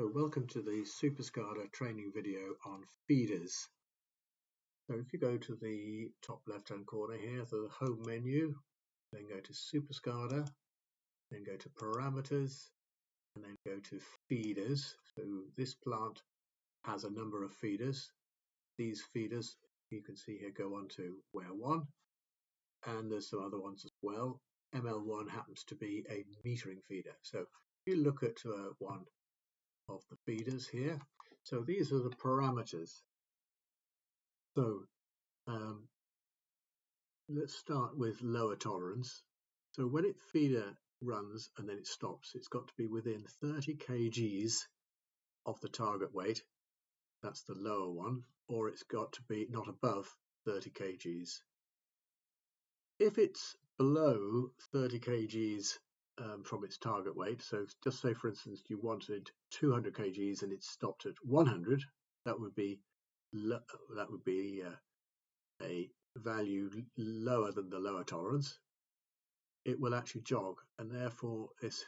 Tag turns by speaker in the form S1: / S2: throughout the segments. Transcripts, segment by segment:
S1: So welcome to the SuperSCADA training video on feeders. So if you go to the top left hand corner here, the home menu, then go to SuperSCADA, then go to parameters, and then go to feeders. So this plant has a number of feeders. These feeders you can see here go on to Wear 1, and there's some other ones as well. ML1 happens to be a metering feeder. So if you look at one of the feeders here, so these are the parameters. So let's start with lower tolerance. So when it feeder runs and then it stops, it's got to be within 30 kgs of the target weight. That's the lower one, or it's got to be not above 30 kgs. If it's below 30 kgs from its target weight, so just say for instance you wanted 200 kgs and it stopped at 100, that would be a value lower than the lower tolerance. It will actually jog, and therefore this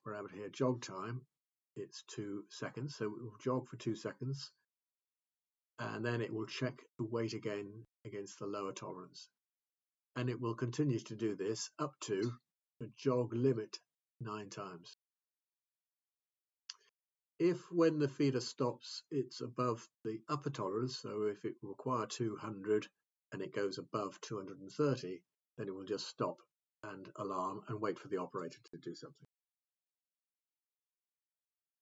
S1: parameter here, jog time, it's 2 seconds, so it will jog for 2 seconds, and then it will check the weight again against the lower tolerance, and it will continue to do this up to the jog limit 9 times. If when the feeder stops it's above the upper tolerance, so if it requires 200 and it goes above 230, then it will just stop and alarm and wait for the operator to do something.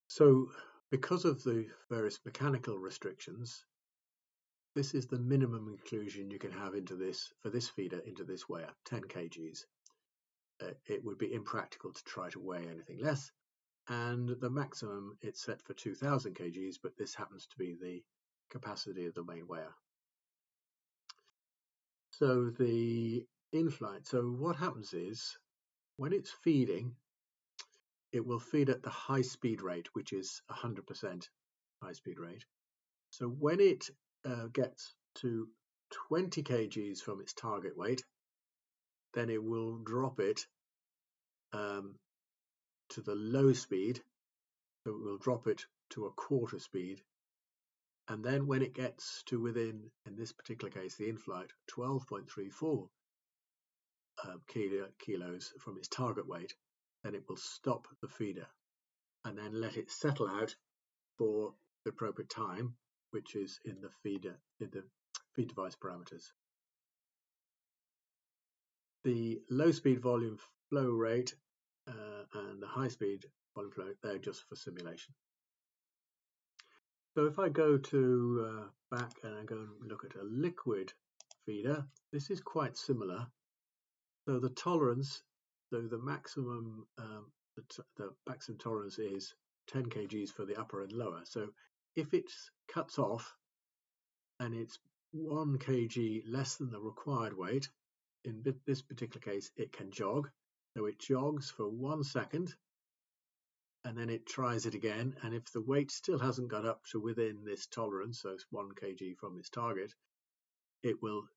S1: So because of the various mechanical restrictions, this is the minimum inclusion you can have into this, for this feeder, into this weigher, 10 kgs. It would be impractical to try to weigh anything less, and the maximum it's set for 2000 kgs, but this happens to be the capacity of the main weigher. So the in-flight, so what happens is when it's feeding, it will feed at the high speed rate, which is 100% high speed rate. So when it gets to 20 kgs from its target weight, then it will drop it to the low speed. So it will drop it to a quarter speed. And then when it gets to within, in this particular case, the in-flight, 12.34 kilos from its target weight, then it will stop the feeder and then let it settle out for the appropriate time, which is in the feeder, in the feed device parameters. The low speed volume flow rate and the high speed volume flow, they're just for simulation. So if I go to back and I go and look at a liquid feeder, this is quite similar. So the tolerance, so the maximum tolerance is 10 kgs for the upper and lower. So if it cuts off and it's 1 kg less than the required weight, in this particular case it can jog. So it jogs for 1 second and then it tries it again, and if the weight still hasn't got up to within this tolerance, so it's 1 kg from its target, it will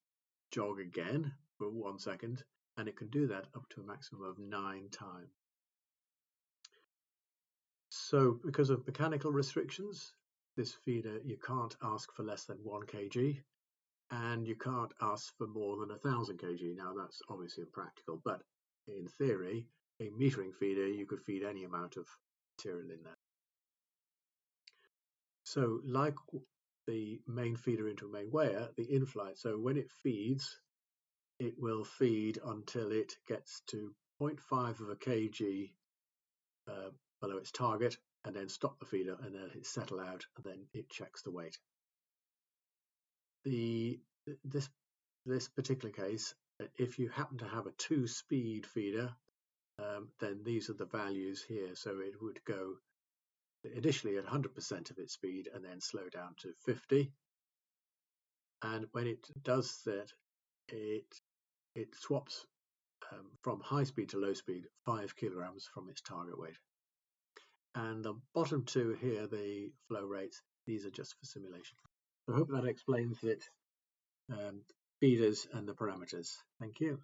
S1: jog again for 1 second, and it can do that up to a maximum of 9 times. So because of mechanical restrictions, this feeder, you can't ask for less than 1 kg, and you can't ask for more than 1000 kg. Now that's obviously impractical, but in theory, a metering feeder, you could feed any amount of material in there. So like the main feeder into a main weigher, the in-flight, so when it feeds, it will feed until it gets to 0.5 of a kg below its target, and then stop the feeder and then it settle out, and then it checks the weight. This particular case, if you happen to have a 2-speed feeder, then these are the values here. So it would go initially at 100% of its speed and then slow down to 50. And when it does that, it swaps from high speed to low speed 5 kilograms from its target weight. And the bottom two here, the flow rates, these are just for simulation. So I hope that explains it, feeders and the parameters. Thank you.